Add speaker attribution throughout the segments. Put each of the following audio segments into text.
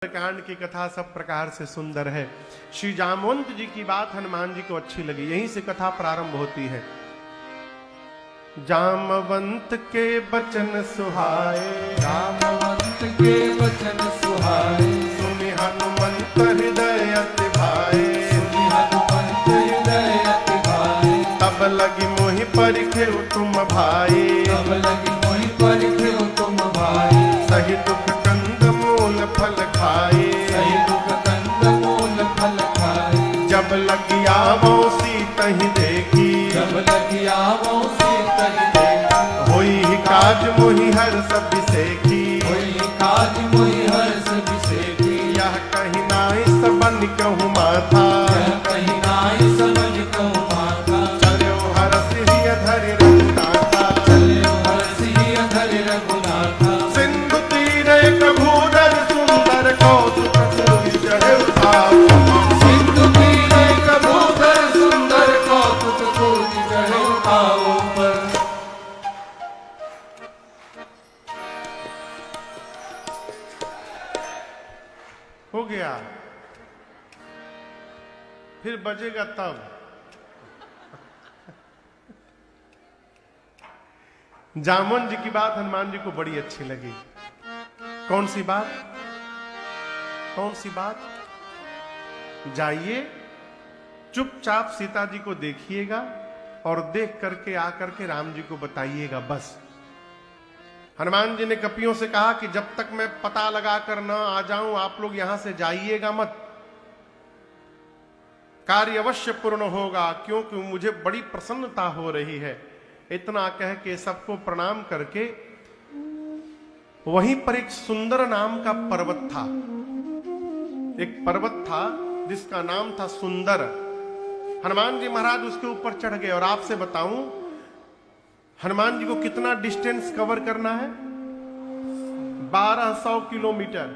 Speaker 1: कांड की कथा सब प्रकार से सुंदर है। श्री जामवंत जी की बात हनुमान जी को अच्छी लगी, यहीं से कथा प्रारंभ होती है। जामवंत के बचन सुहाए,
Speaker 2: जामवंत के वचन सुहाए,
Speaker 1: सुनि हनुमंत हृदय अति भाए,
Speaker 2: सुनि हनुमंत हृदय अति भाए।
Speaker 1: तब लगी मोहि परिखे तुम भाई,
Speaker 2: तब लगी मोहि परिखे तुम भाई।
Speaker 1: सही दुख कंद मूल फल खाए,
Speaker 2: सही दुख कंद मूल फल खाए।
Speaker 1: जब लगी आवो सीतहि देखी,
Speaker 2: जब लगी आवो सीतहि देखी।
Speaker 1: होई काज मोहि हर्ष बिसेखी,
Speaker 2: होई काज मोहि हर्ष बिसेखी।
Speaker 1: यह कहीं नाई सबन कहूँ माथा,
Speaker 2: यह कहीं नाई समझ कहूँ माथा।
Speaker 1: चलो हरस ही धरि रघुनाथा,
Speaker 2: चलो हर्ष ही धरि रघुनाथा।
Speaker 1: सिंधु तीर एक भूधर सुंदर कौतुक सुनि चढ़े उठाओ।
Speaker 2: सिंधु तीरे कबूतर सुंदर कौतुक कूज चढ़े उठाओ पर।
Speaker 1: हो गया, फिर बजेगा तब। जामवंत जी की बात हनुमान जी को बड़ी अच्छी लगी। कौन सी बात? कौन सी बात? जाइए चुपचाप सीता जी को देखिएगा और देख करके आकर के राम जी को बताइएगा, बस। हनुमान जी ने कपियों से कहा कि जब तक मैं पता लगाकर न आ जाऊं आप लोग यहां से जाइएगा मत, कार्य अवश्य पूर्ण होगा, क्योंकि मुझे बड़ी प्रसन्नता हो रही है। इतना कह के सबको प्रणाम करके वहीं पर एक सुंदर नाम का पर्वत था। एक पर्वत था जिसका नाम था सुंदर। हनुमान जी महाराज उसके ऊपर चढ़ गए। और आपसे बताऊं हनुमान जी को कितना डिस्टेंस कवर करना है? 1200 किलोमीटर।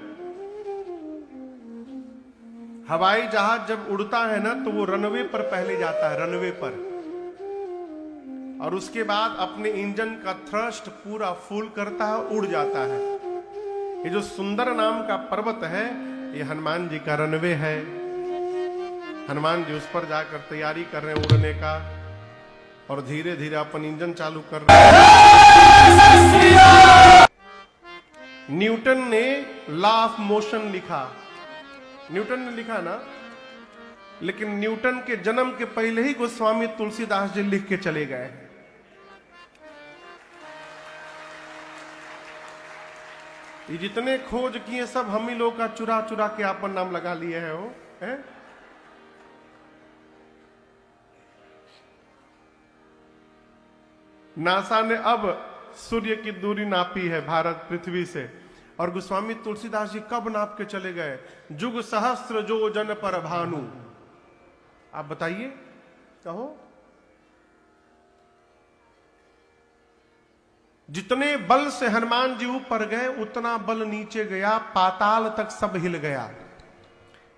Speaker 1: हवाई जहाज जब उड़ता है ना तो वो रनवे पर पहले जाता है, रनवे पर, और उसके बाद अपने इंजन का थ्रस्ट पूरा फुल करता है, उड़ जाता है। ये जो सुंदर नाम का पर्वत है ये हनुमान जी का रनवे है। हनुमान जी उस पर जाकर तैयारी कर रहे हैं उड़ने का, और धीरे धीरे अपन इंजन चालू कर रहे हैं। न्यूटन ने लॉ ऑफ मोशन लिखा, न्यूटन ने लिखा ना, लेकिन न्यूटन के जन्म के पहले ही गोस्वामी तुलसीदास जी लिख के चले गए। ये जितने खोज किए सब हम ही लोग का चुरा चुरा के अपन नाम लगा लिए हैं वो है? नासा ने अब सूर्य की दूरी नापी है भारत पृथ्वी से, और गोस्वामी तुलसीदास जी कब नाप के चले गए? जुग सहस्त्र जो जन पर भानु। आप बताइए, कहो। जितने बल से हनुमान जी ऊपर गए उतना बल नीचे गया, पाताल तक सब हिल गया।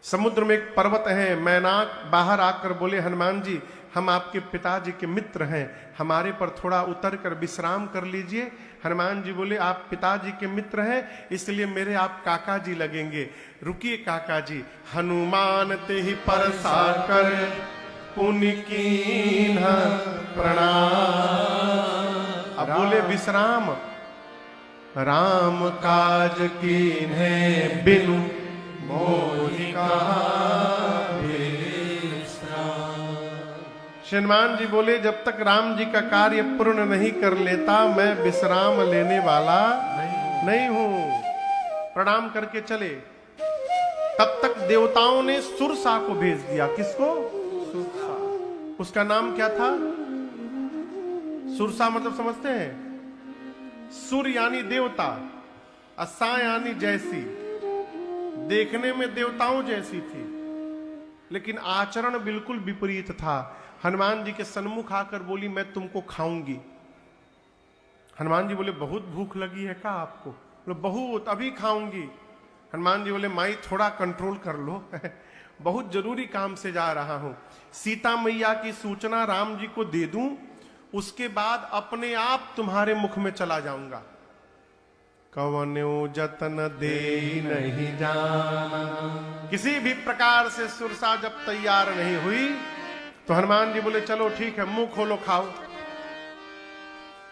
Speaker 1: समुद्र में एक पर्वत है, मैनाक बाहर आकर बोले हनुमान जी हम आपके पिताजी के मित्र हैं, हमारे पर थोड़ा उतर कर विश्राम कर लीजिए। हनुमान जी बोले आप पिताजी के मित्र हैं इसलिए मेरे आप काका जी लगेंगे, रुकिए काका जी। हनुमान ते ही परसाकर पुनि कीन्हा प्रणाम। अब बोले विश्राम, राम काज कीन्हे बिनु मोहि कहाँ विश्राम। हनुमान जी बोले जब तक राम जी का कार्य पूर्ण नहीं कर लेता मैं विश्राम लेने वाला नहीं हूं। प्रणाम करके चले। तब तक देवताओं ने सुरसा को भेज दिया। किसको? सुरसा। उसका नाम क्या था? सुरसा मतलब समझते हैं? सुर यानी देवता, असा यानी जैसी। देखने में देवताओं जैसी थी लेकिन आचरण बिल्कुल विपरीत था। हनुमान जी के सन्मुख आकर बोली मैं तुमको खाऊंगी। हनुमान जी बोले बहुत भूख लगी है क्या आपको? बोले बहुत, अभी खाऊंगी। हनुमान जी बोले माई थोड़ा कंट्रोल कर लो बहुत जरूरी काम से जा रहा हूं। सीता मैया की सूचना राम जी को दे दूं, उसके बाद अपने आप तुम्हारे मुख में चला जाऊंगा। कवन्यो जतन दे नहीं जाना। किसी भी प्रकार से सुरसा जब तैयार नहीं हुई तो हनुमान जी बोले चलो ठीक है, मुंह खोलो खाओ।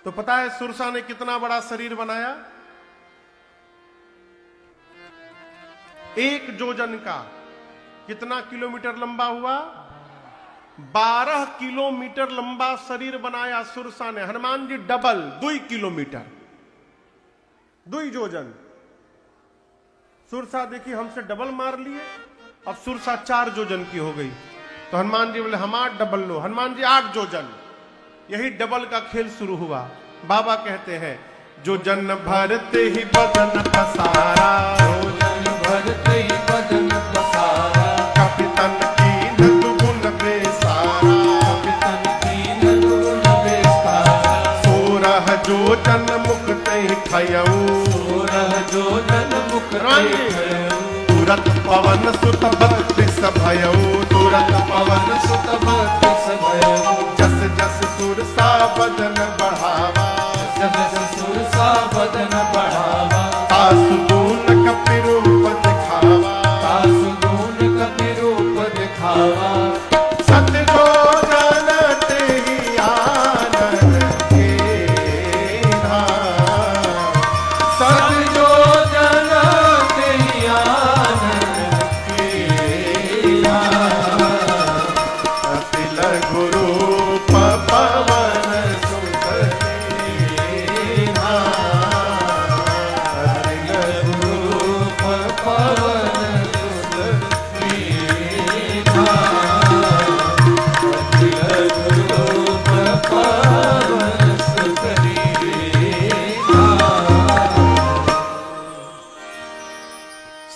Speaker 1: तो पता है सुरसा ने कितना बड़ा शरीर बनाया? 1 जोजन का। कितना किलोमीटर लंबा हुआ? 12 किलोमीटर लंबा शरीर बनाया सुरसा ने। Hanuman ji double 2 kilometre, 2 जोजन। सुरसा देखिए हमसे डबल मार लिए, अब सुरसा 4 जोजन की हो गई। तो हनुमान जी बोले हम 8 डबल लो। हनुमान जी 8 जोजन। यही डबल का खेल शुरू हुआ। बाबा कहते हैं जो जन भरते ही बदन पसारा,
Speaker 2: जोजन भरते ही बदन पसारा,
Speaker 1: कपितन की दुगुन बेसारा,
Speaker 2: कपितन की दुगुन बेसारा,
Speaker 1: 16 जोजन मुक्ते खयऊ,
Speaker 2: 16 जोजन मुक्ते
Speaker 1: तुरत पवन सुत बत्तीस भयऊ, तुरत
Speaker 2: पवन सुत बत्तीस भयऊ,
Speaker 1: जस जस सुरसा बदन बढ़ावा,
Speaker 2: जस जस सुरसा बदन बढ़ावा,
Speaker 1: तासु गुण कपिरूप दिखावा,
Speaker 2: तासु गुण कपिरूप दिखावा,
Speaker 1: सत जो जानते ही आनंद के धाम,
Speaker 2: सत जो जानते ही आनंद के धाम,
Speaker 1: अति लघु रूप पवन सुत दीना, अति लघु
Speaker 2: रूप पवन सुत दीना, अति लघु रूप पवन सुत दीना।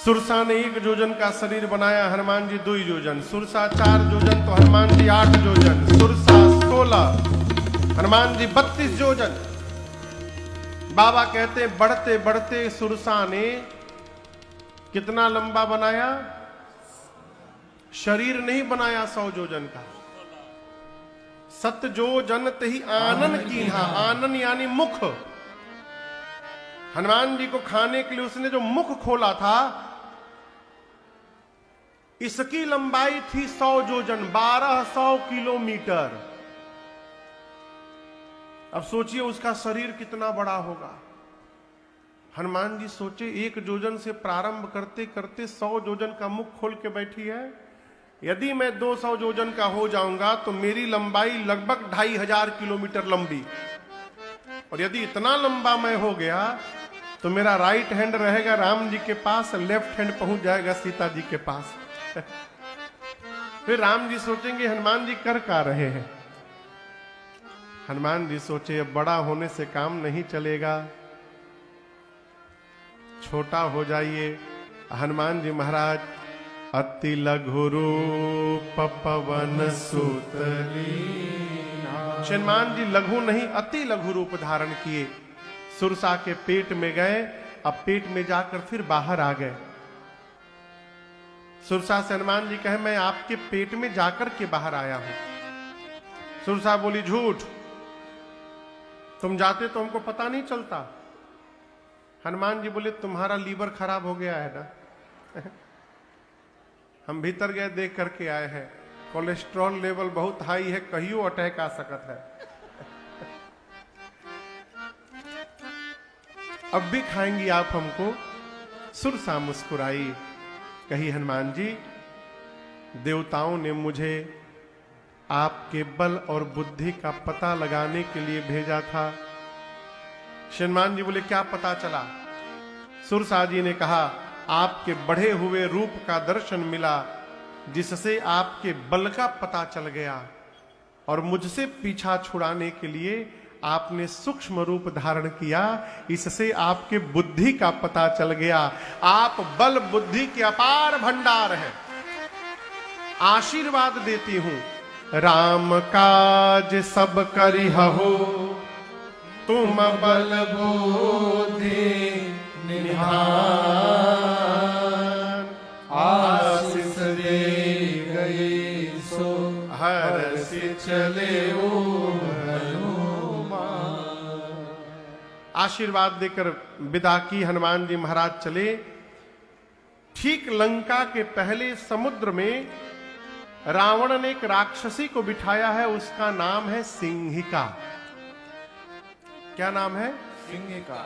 Speaker 1: सुरसा ने 1 जोजन का शरीर बनाया, हनुमान जी 2 जोजन। सुरसा 4 जोजन तो हनुमान जी 8 जोजन। सुरसा 16, हनुमान जी 32 जोजन। बाबा कहते बढ़ते बढ़ते सुरसा ने कितना लंबा बनाया? शरीर नहीं बनाया 100 जोजन का। 7 जोजन तहि आनन कीन्हा। आनन यानी मुख। हनुमान जी को खाने के लिए उसने जो मुख खोला था, इसकी लंबाई थी 100 जोजन, 1200 किलोमीटर। अब सोचिए उसका शरीर कितना बड़ा होगा। हनुमान जी सोचे 1 जोजन से प्रारंभ करते करते 100 जोजन का मुख खोल के बैठी है। यदि मैं 200 जोजन का हो जाऊंगा तो मेरी लंबाई लगभग 2500 किलोमीटर लंबी, और यदि इतना लंबा मैं हो गया तो मेरा राइट हैंड रहेगा राम जी के पास, लेफ्ट हैंड पहुंच जाएगा सीता जी के पास। फिर राम जी सोचेंगे हनुमान जी कर क्या रहे हैं। हनुमान जी सोचे अब बड़ा होने से काम नहीं चलेगा, छोटा हो जाइए। हनुमान जी महाराज अति लघु रूप पवन सुत लीना। हनुमान जी लघु नहीं अति लघु रूप धारण किए, सुरसा के पेट में गए। अब पेट में जाकर फिर बाहर आ गए। सुरसा से हनुमान जी कहे मैं आपके पेट में जाकर के बाहर आया हूं। सुरसा बोली झूठ, तुम जाते तो हमको पता नहीं चलता। हनुमान जी बोले तुम्हारा लीवर खराब हो गया है ना। हम भीतर गए देख करके आए हैं, कोलेस्ट्रॉल लेवल बहुत हाई है, कहियो अटैक आ सकता है। अब भी खाएंगी आप हमको? सुरसा मुस्कुराई, कही हनुमान जी देवताओं ने मुझे आपके बल और बुद्धि का पता लगाने के लिए भेजा था। हनुमान जी बोले क्या पता चला? सुरसा जी ने कहा आपके बढ़े हुए रूप का दर्शन मिला, जिससे आपके बल का पता चल गया, और मुझसे पीछा छुड़ाने के लिए आपने सूक्ष्म रूप धारण किया, इससे आपके बुद्धि का पता चल गया। आप बल बुद्धि के अपार भंडार हैं। आशीर्वाद देती हूं, राम काज सब करिहु, तुम बल बुद्धि निधान,
Speaker 2: आशीष दे गई सो
Speaker 1: हर्षि
Speaker 2: चले ओ
Speaker 1: आशीर्वाद देकर विदा की। हनुमान जी महाराज चले। ठीक लंका के पहले समुद्र में रावण ने एक राक्षसी को बिठाया है, उसका नाम है सिंहिका। क्या नाम है?
Speaker 2: सिंहिका।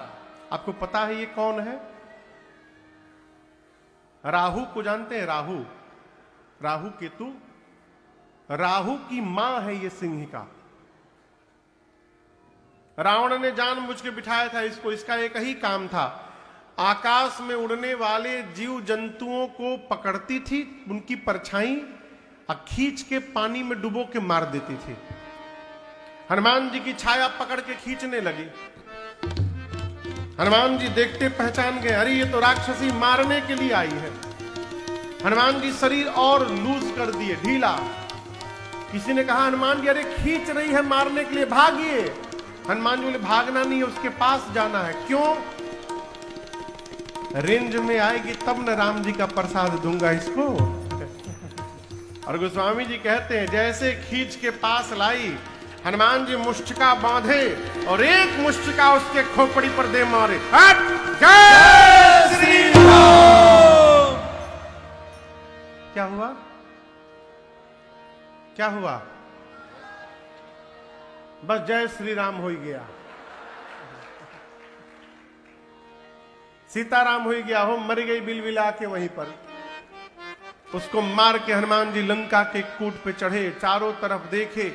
Speaker 1: आपको पता है ये कौन है? राहु को जानते हैं? राहु, राहु केतु, राहु की मां है ये सिंहिका। रावण ने जानबूझ के बिठाया था इसको। इसका एक ही काम था, आकाश में उड़ने वाले जीव जंतुओं को पकड़ती थी, उनकी परछाई और खींच के पानी में डुबो के मार देती थी। हनुमान जी की छाया पकड़ के खींचने लगी। हनुमान जी देखते पहचान गए, अरे ये तो राक्षसी मारने के लिए आई है। हनुमान जी शरीर और लूज कर दिए, ढीला। किसी ने कहा हनुमान जी अरे खींच रही है मारने के लिए, भागिए। हनुमान जी बोले भागना नहीं है, उसके पास जाना है। क्यों? रेंज में आएगी तब न राम जी का प्रसाद दूंगा इसको। और गोस्वामी जी कहते हैं जैसे खींच के पास लाई, हनुमान जी मुष्टिका बांधे और एक मुष्टिका उसके खोपड़ी पर दे मारे। जय श्री राम। क्या हुआ? क्या हुआ? बस जय श्री राम हो गया, सीताराम हो गया हो, मर गई बिलबिला के वहीं पर। उसको मार के हनुमान जी लंका के कूट पे चढ़े। चारों तरफ देखे,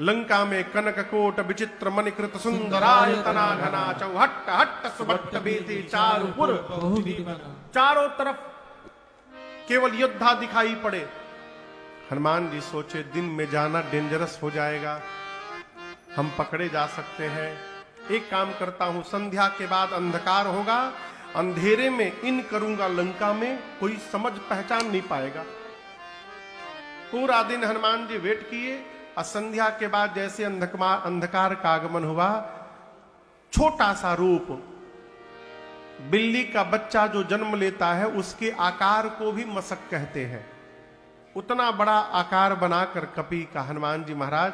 Speaker 1: लंका में कनक कोट विचित्र मणिकृत सुंदरायतना घना चौहट्ट हट्ट सुभट्ट बेती चारुपुर। चारों तरफ केवल योद्धा दिखाई पड़े। हनुमान जी सोचे दिन में जाना डेंजरस हो जाएगा, हम पकड़े जा सकते हैं। एक काम करता हूं, संध्या के बाद अंधकार होगा, अंधेरे में इन करूंगा लंका में, कोई समझ पहचान नहीं पाएगा। पूरा दिन हनुमान जी वेट किए और संध्या के बाद जैसे अंधकार का आगमन हुआ, छोटा सा रूप, बिल्ली का बच्चा जो जन्म लेता है उसके आकार को भी मसक कहते हैं, उतना बड़ा आकार बनाकर कपि का हनुमान जी महाराज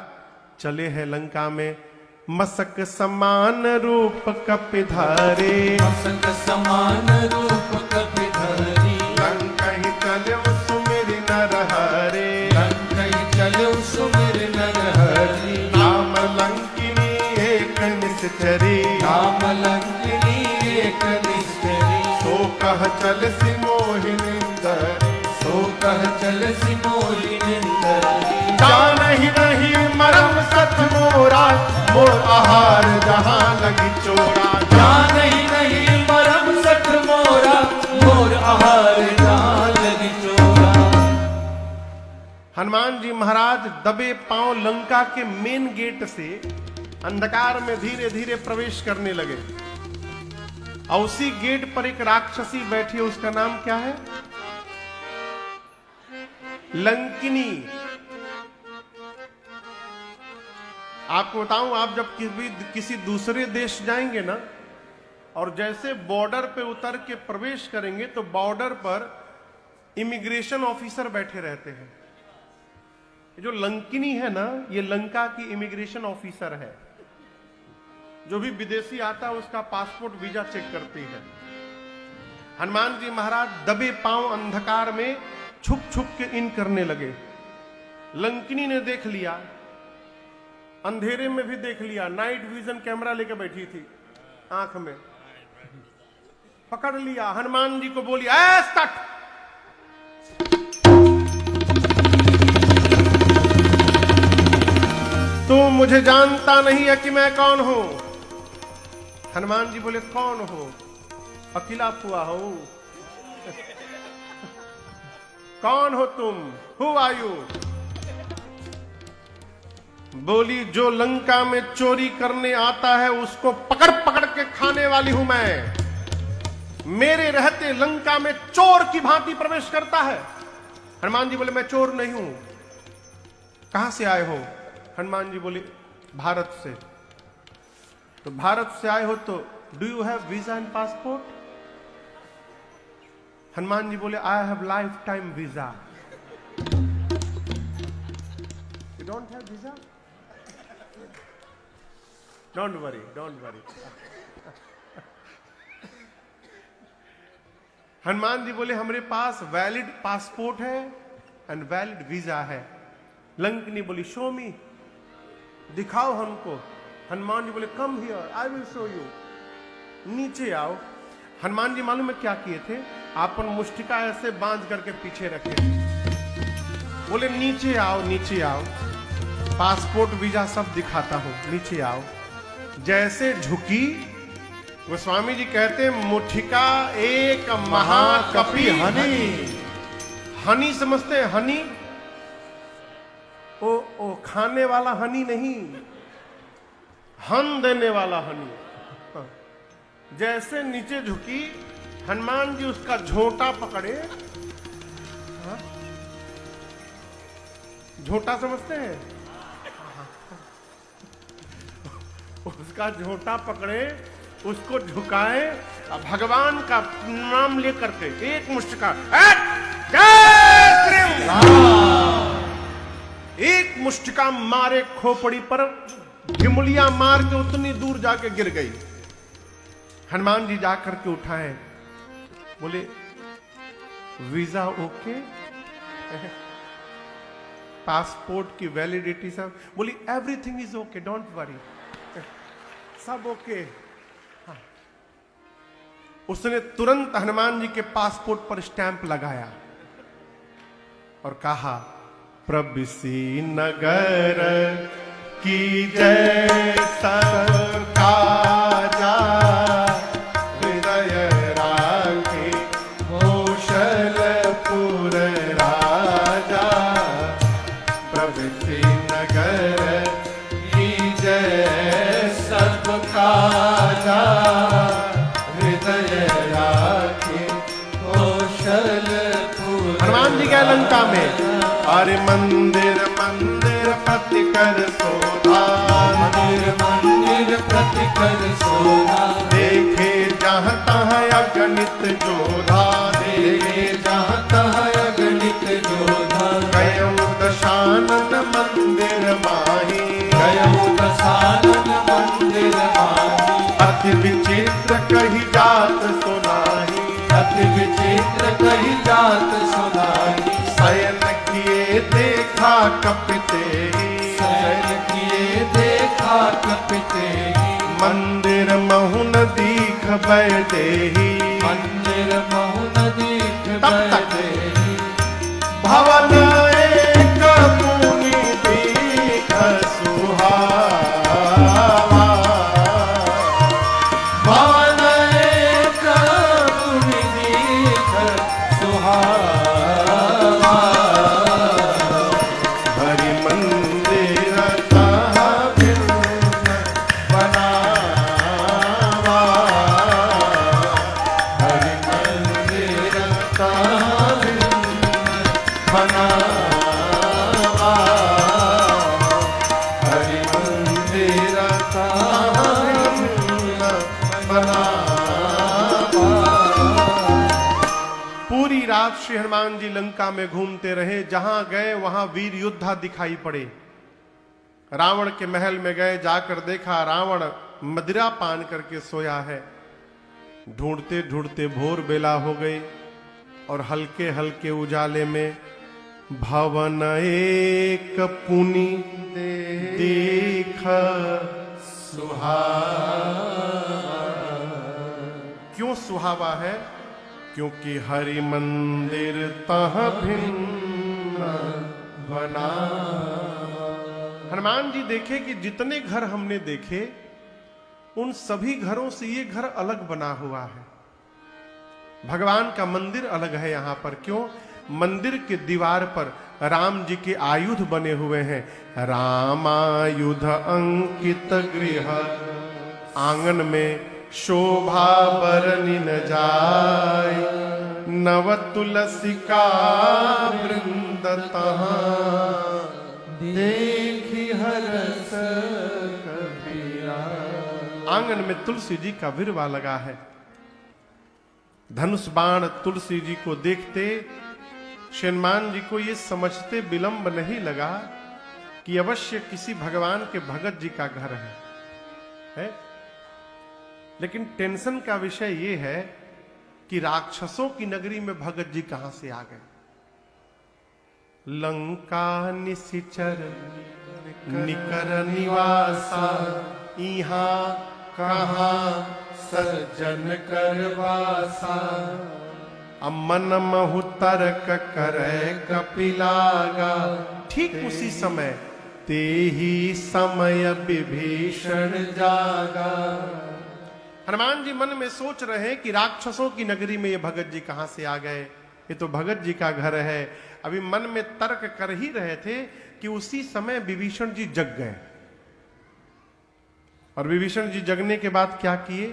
Speaker 1: चले हैं लंका में। मसक समान रूप कपि धारे,
Speaker 2: मसक समान रूप कपि धरी।
Speaker 1: लंकहि चलऊ सुमिरि नर हरे,
Speaker 2: लंकहि चलऊ सुमिरि नर हरि।
Speaker 1: राम लंकिनी एक निश्चरी,
Speaker 2: राम लंकिनी एक निश्चरी।
Speaker 1: सो कह चल सि मोहिनींदरी,
Speaker 2: सो कह चल सि मोहिनींदरी।
Speaker 1: जानहि नहीं मरम सठ मोरा, मोर आहार जहां लगी चोरा।
Speaker 2: जानहि नहीं मरम सठ मोरा, मोर आहार जहां लगी चोरा।
Speaker 1: हनुमान जी महाराज दबे पांव लंका के मेन गेट से अंधकार में धीरे धीरे प्रवेश करने लगे। और उसी गेट पर एक राक्षसी बैठी है, उसका नाम क्या है? लंकिनी। आपको बताऊं, आप जब किसी दूसरे देश जाएंगे ना, और जैसे बॉर्डर पे उतर के प्रवेश करेंगे तो बॉर्डर पर इमिग्रेशन ऑफिसर बैठे रहते हैं। जो लंकिनी है ना, ये लंका की इमिग्रेशन ऑफिसर है। जो भी विदेशी आता है उसका पासपोर्ट वीजा चेक करती है। हनुमान जी महाराज दबे पांव अंधकार में छुप छुप के इन करने लगे। लंकिनी ने देख लिया, अंधेरे में भी देख लिया, नाइट विजन कैमरा लेके बैठी थी, आंख में पकड़ लिया। हनुमान जी को बोली, ऐ सट, तू मुझे जानता नहीं है कि मैं कौन हूं? हनुमान जी बोले, कौन हो? अकेला हुआ हो? कौन हो तुम? Who are you? बोली, जो लंका में चोरी करने आता है उसको पकड़ पकड़ के खाने वाली हूं मैं। मेरे रहते लंका में चोर की भांति प्रवेश करता है। हनुमान जी बोले, मैं चोर नहीं हूं। कहां से आए हो? हनुमान जी बोले, भारत से। तो भारत से आए हो तो do you have visa and passport? Hanuman ji बोले, I have life time visa. You don't have visa? Don't worry, don't worry. Hanuman ji बोले हमारे पास वैलिड पासपोर्ट है एंड वैलिड वीजा है। लंकिनी बोली शो मी, दिखाओ हमको। हनुमान जी बोले come here I will show you. नीचे आओ। हनुमान जी मालूम है क्या किए थे? आपन मुष्टिका ऐसे बांध करके पीछे रखे, बोले नीचे आओ, नीचे आओ, पासपोर्ट वीजा सब दिखाता हूं, नीचे आओ। जैसे झुकी, गोस्वामी जी कहते मुठिका एक महाकपि हनी। हनी समझते हैं? हनी ओ खाने वाला हनी नहीं, हन देने वाला हनी। जैसे नीचे झुकी, हनुमान जी उसका झोंटा पकड़े। झोंटा समझते हैं? उसका झोंटा पकड़े, उसको झुकाए, भगवान का नाम लेकर के एक मुष्टिका, एक मुष्टिका मारे खोपड़ी पर, गिमुलिया मार के उतनी दूर जाके गिर गई। हनुमान जी जाकर के उठाए, बोले वीजा ओके, पासपोर्ट की वैलिडिटी सब, बोली everything is okay, don't worry, सब ओके। हाँ। उसने तुरंत हनुमान जी के पासपोर्ट पर स्टैंप लगाया और कहा प्रभृषि नगर की जय सरकारा, हृदय राखे कौशलपुर राजा। प्रभृषि नगर की जय सबकाजा, हृदय राखे कौशलपुर। हनुमान जी गए लंका में, अरे मंदिर मंदिर प्रति कर शोधा,
Speaker 2: मंदिर मंदिर प्रति कर शोधा।
Speaker 1: देखे जहाँ तहाँ अगणित जोधा,
Speaker 2: देखे जहाँ तहाँ अगणित जोधा।
Speaker 1: गयौ दशानन मंदिर माही,
Speaker 2: गयौ दशानन मंदिर माही।
Speaker 1: अति विचित्र कही जात सुनाही,
Speaker 2: अति विचित्र कही जात सुनाही।
Speaker 1: शयन किए देखा कपिते ही,
Speaker 2: शयन किए देखा कपिते ही।
Speaker 1: मंदिर महुन दीख बैठे ही,
Speaker 2: मंदिर महुन दीख बैठे ही।
Speaker 1: भवन एक मुनि दीख सुहावा,
Speaker 2: भवन एक मुनि दीख सुहावा।
Speaker 1: हरि मंदिर कहाँ भिन्न बनावा,
Speaker 2: हरि मंदिर कहाँ भिन्न बनावा।
Speaker 1: हरि मंदिर कहाँ भिन्न बनावा। पूरी रात श्री हनुमान जी लंका में घूमते रहे, जहां गए वहां वीर योद्धा दिखाई पड़े। रावण के महल में गए, जाकर देखा रावण मदिरा पान करके सोया है। ढूंढते ढूंढते भोर बेला हो गई और हल्के हल्के उजाले में भवन एक पुनि देख सुहावा। क्यों सुहावा है? क्योंकि हरि मंदिर तह भिन्न बना। हनुमान जी देखे कि जितने घर हमने देखे उन सभी घरों से ये घर अलग बना हुआ है। भगवान का मंदिर अलग है यहाँ पर। क्यों? मंदिर के दीवार पर राम जी के आयुध बने हुए हैं। रामायुध अंकित गृह, आंगन में शोभा बरनी न जाय, नव तुलसी का वृंद तहाँ, देखी हरस कबीरा। आंगन में तुलसी जी का विरवा लगा है। धनुष बाण तुलसी जी को देखते हनुमान जी को ये समझते विलंब नहीं लगा कि अवश्य किसी भगवान के भगत जी का घर है? लेकिन टेंशन का विषय यह है कि राक्षसों की नगरी में भगत जी कहां से आ गए। लंका निशिचर निकर निवासा, इहां कहां सज्जन करवासा। मन महु तर्क करे कपिलागा, ठीक उसी समय ते ही समय विभीषण जागा। हनुमान जी मन में सोच रहे हैं कि राक्षसों की नगरी में ये भगत जी कहां से आ गए, ये तो भगत जी का घर है। अभी मन में तर्क कर ही रहे थे कि उसी समय विभीषण जी जग गए। और विभीषण जी जगने के बाद क्या किए?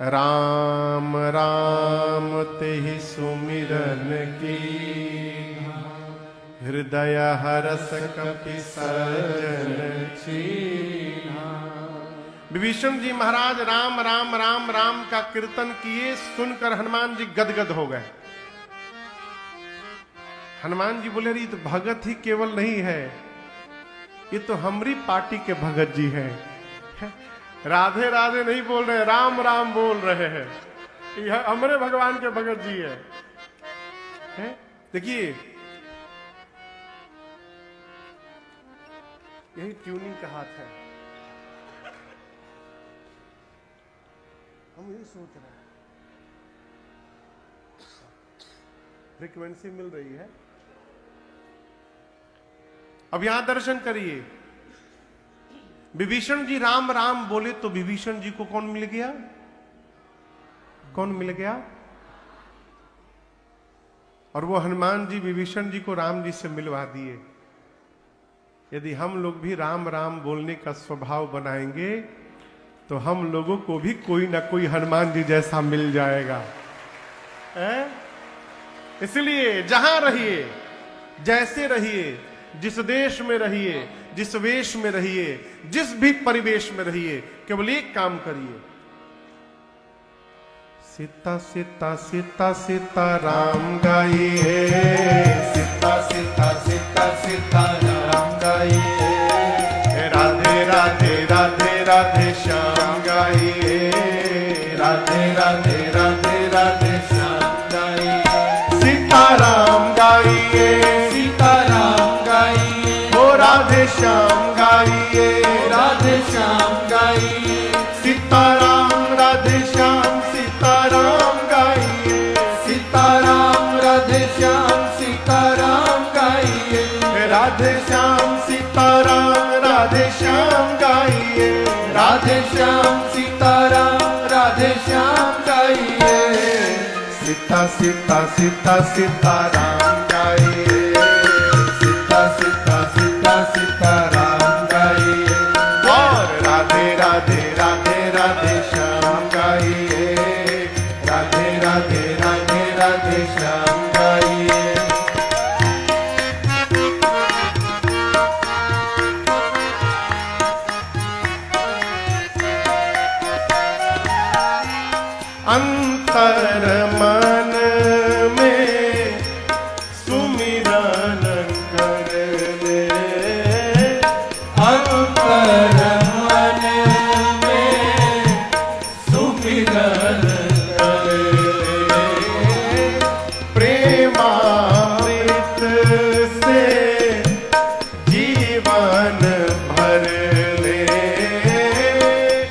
Speaker 1: राम राम तेहि सुमिरन की, हृदय हरस कपि सजन छीना। विभीषण जी महाराज राम राम राम राम का कीर्तन किए, सुनकर हनुमान जी गदगद हो गए। हनुमान जी बोले, तो भगत ही केवल नहीं है, ये तो हमारी पार्टी के भगत जी हैं। राधे राधे नहीं बोल रहे, राम राम बोल रहे हैं। यह हमारे भगवान के भगत जी है। देखिए यही ट्यूनिंग का हाथ है। हम यही सोच रहे हैं, फ्रीक्वेंसी मिल रही है। अब यहां दर्शन करिए, विभीषण जी राम राम बोले तो विभीषण जी को कौन मिल गया? कौन मिल गया? और वो हनुमान जी विभीषण जी को राम जी से मिलवा दिए। यदि हम लोग भी राम राम बोलने का स्वभाव बनाएंगे तो हम लोगों को भी कोई ना कोई हनुमान जी जैसा मिल जाएगा। इसलिए जहां रहिए, जैसे रहिए, जिस देश में रहिए, जिस वेश में रहिए, जिस भी परिवेश में रहिए, केवल एक काम करिए, सीता सीता सीता सीता राम गाइए, सीता सीता सीता सीता राम गाइए, राधे राधे राधे राधे श्याम गाइए, राधे राधे राधे राधे श्याम गाइए, सीताराम गाइए, सीताराम गाइए, हो राधे श्याम गाइए, राधे श्याम गाइए, सीताराम राधे श्याम सीताराम गाइए, सीताराम राधे श्याम सीताराम गाइए, राधे श्याम सीताराम राधे श्याम गाइए, राधे श्याम सीताराम राधे श्याम गाइए, सीता सीता सीता सीताराम गाइए, सीता सीता सीता सीताराम गाइए, और राधे राधे राधे राधे श्याम गाइए, राधे राधे राधे राधे श्याम गाइए। अंतर मन में सुमिरन कर ले, अंतर मन में सुमिरन कर ले, प्रेमामृत से जीवन भर ले,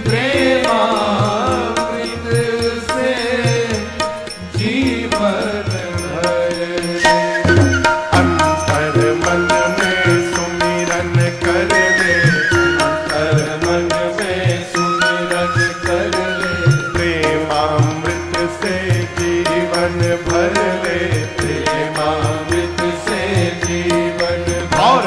Speaker 1: प्रेमामृत से जीवन भर ले, अंतर मन में सुमिरन कर ले, अंतर मन में सुमिरन कर ले, प्रेमामृत से जीवन भर ले, प्रेमामृत से जीवन भर।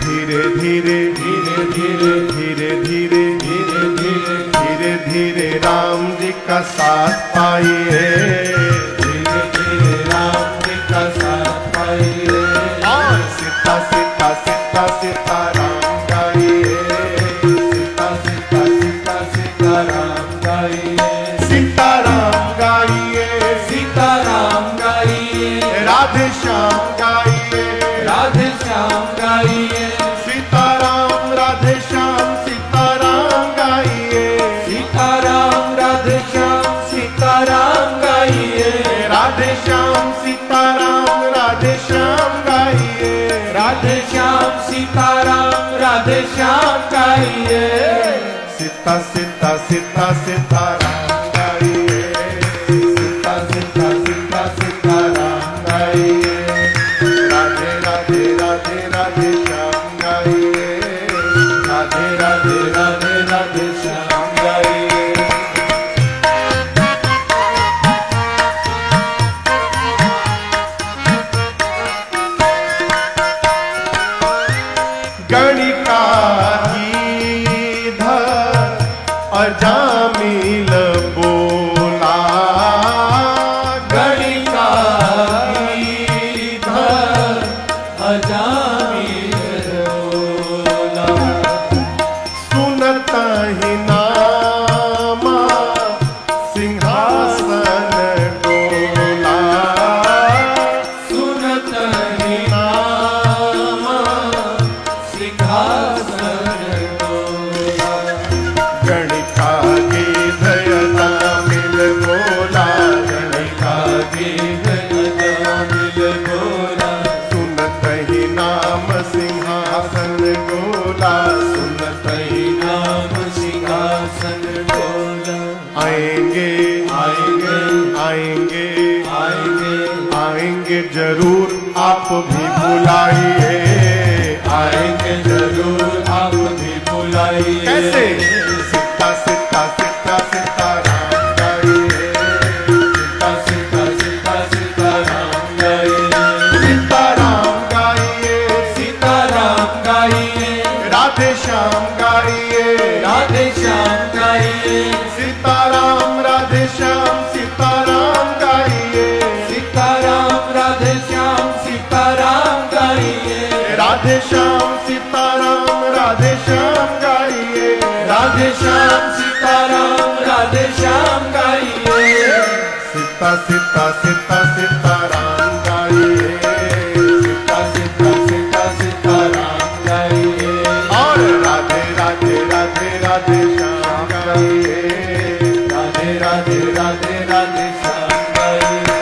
Speaker 1: धीरे धीरे धीरे धीरे धीरे धीरे धीरे धीरे धीरे धीरे राम जी का साथ पाइए, धीरे धीरे राम जी का साथ पाइए, और सीता सीता सीता सीता राम गाइए, सीता सीता सीता सीता राम गाइए, सीताराम गाइए, सीताराम गाइए, राधे श्याम गाइए, राधे श्याम गाइए, सीताराम राधे श्याम सीताराम गाइए, सीता सीताराम गाइए, सीता सीता सीता सीताराम गाइए, राधे राधे राधे राधे श्याम गाइए, राधे राधे राधे राधे श्याम गाइए। गणिकाधीधर अजामिल बोला,
Speaker 2: गणिकाधीधर अजामिल बोला,
Speaker 1: सुनत ही नामा सिंहासन डोला,
Speaker 2: सुनत ही नामा सिंहासन डोला,
Speaker 1: गणिकाधीधर अजामिल बोला,
Speaker 2: गणिकाधीधर अजामिल बोला,
Speaker 1: सुनत ही नाम सिंहासन डोला,
Speaker 2: सुनत ही नाम सिंहासन डोला।
Speaker 1: आएंगे
Speaker 2: आएंगे
Speaker 1: आएंगे
Speaker 2: आएंगे
Speaker 1: आएंगे जरूर आप भी बुलाइए,
Speaker 2: आएंगे जरूर आप भी बुलाइए।
Speaker 1: कैसे? सीता सीता सीता सीताराम गाइए,
Speaker 2: सीता सीता सीता सीताराम गाइए,
Speaker 1: सीताराम गाइए,
Speaker 2: सीताराम गाइए,
Speaker 1: राधे श्याम गाइए,
Speaker 2: राधे श्याम गाइए,
Speaker 1: सीताराम राधे श्याम सीताराम गाइए,
Speaker 2: सीताराम राधे श्याम सीताराम गाइए,
Speaker 1: राधे श्याम सीताराम राधे श्याम गाइए,
Speaker 2: राधे श्याम सीताराम राधे श्याम गाइए।
Speaker 1: सीता सीता सीता सीताराम गाइए,
Speaker 2: सीता सीता सीता सीताराम गाइए,
Speaker 1: और राधे राधे राधे राधे श्याम गाइए,
Speaker 2: राधे राधे राधे राधे श्याम गाइए।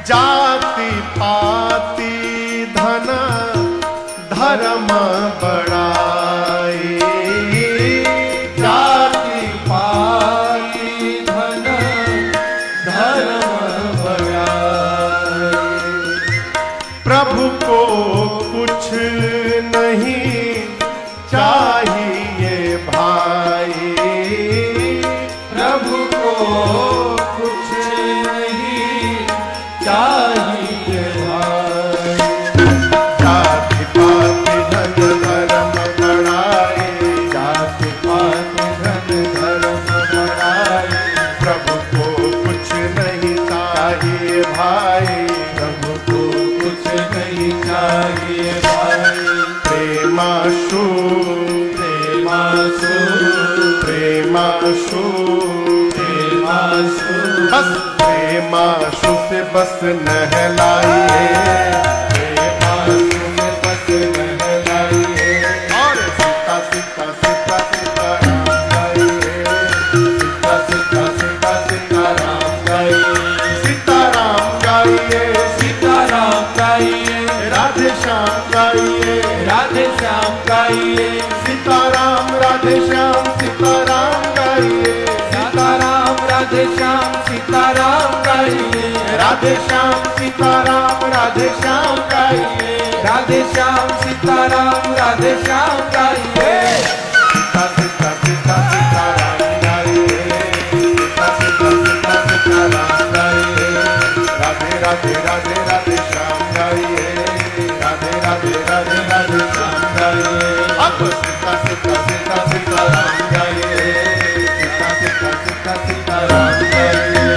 Speaker 1: जाति पाति धन धर्म बड़ाई,
Speaker 2: जाति पाति धन धर्म बढ़ाई,
Speaker 1: प्रभु को कुछ नहीं चाहिए भाई,
Speaker 2: प्रभु को कुछ नहीं चाहिए भाई,
Speaker 1: जाति पाति धन धर्म बड़ाई,
Speaker 2: जाति पाति धन धर्म बढ़ाई,
Speaker 1: प्रभु को कुछ नहीं चाहिए भाई,
Speaker 2: प्रभु को कुछ नहीं चाहिए भाई,
Speaker 1: प्रेमाशु
Speaker 2: प्रेमासु
Speaker 1: प्रेमाशु
Speaker 2: प्रेमासु
Speaker 1: बस प्रेमाशु से बस नहलाइए,
Speaker 2: प्रेमासु में बस नहलाइए,
Speaker 1: और सीता सीता सीता सीताराम गाइए,
Speaker 2: सीता सीता सीता सीताराम गाइए,
Speaker 1: सीताराम गाइए,
Speaker 2: सीताराम गाइए,
Speaker 1: राधे श्याम गाइए,
Speaker 2: राधे श्याम गाइए,
Speaker 1: सीताराम राधे श्याम सीताराम गाइए,
Speaker 2: सीताराम राधे श्याम सीताराम गाइए,
Speaker 1: राधे श्याम सीताराम राधे श्याम गाइए,
Speaker 2: राधे श्याम सीताराम राधे श्याम गाइए।
Speaker 1: सीता सीता सीता सीताराम गाइए, सीता सीता सीता सीताराम गाइए, राधे राधे राधे राधे श्याम गाइए, राधे राधे राधे राधे श्याम गाइए, अब सीता सीता सीता सीताराम गाइए, सीता सीता सीता सीताराम गाइए।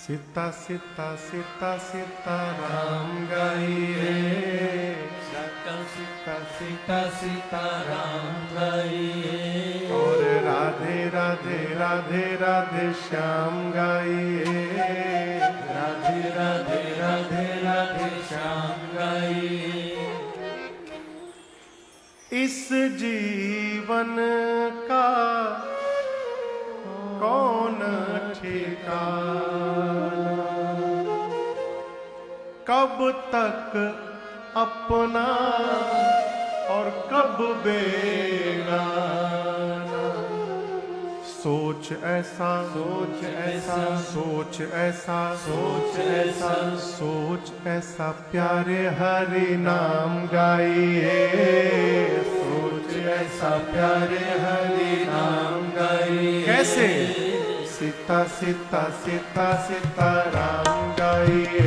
Speaker 1: सीता सीता सीता सीता राम गाइए,
Speaker 2: सीता सीता सीता सीता राम गाइए,
Speaker 1: और राधे राधे राधे राधे श्याम गाइए,
Speaker 2: राधे राधे राधे राधे श्याम गाइए।
Speaker 1: इस जीवन का कौन ठिकाना, कब तक अपना और कब बेगाना। सोच ऐसा
Speaker 2: सोच ऐसा
Speaker 1: सोच ऐसा
Speaker 2: सोच ऐसा
Speaker 1: सोच ऐसा प्यारे हरि नाम गाइए, सोच ऐसा प्यारे हरि नाम
Speaker 2: गाइए।
Speaker 1: कैसे? सीता सीता सीता सीता राम गाइए,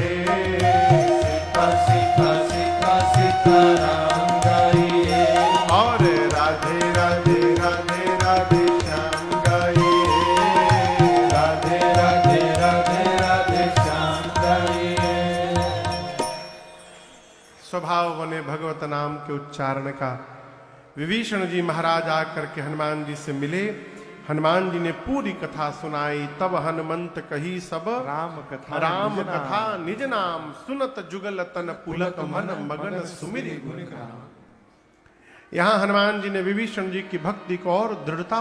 Speaker 2: सीता सीता सीता सीता राम गाइए,
Speaker 1: और राधे राधे राधे राधे श्याम गाइए,
Speaker 2: राधे राधे राधे राधे श्याम गाइए।
Speaker 1: स्वभाव बने भगवत नाम के उच्चारण का। विभीषण जी महाराज आकर के हनुमान जी से मिले। हनुमान जी ने पूरी कथा सुनाई। तब हनुमंत कही सब
Speaker 2: राम कथा
Speaker 1: निज नाम, सुनत जुगल तन पुलक मन मगन सुमिरि गुण गान। यहाँ हनुमान जी ने विभीषण जी की भक्ति को और दृढ़ता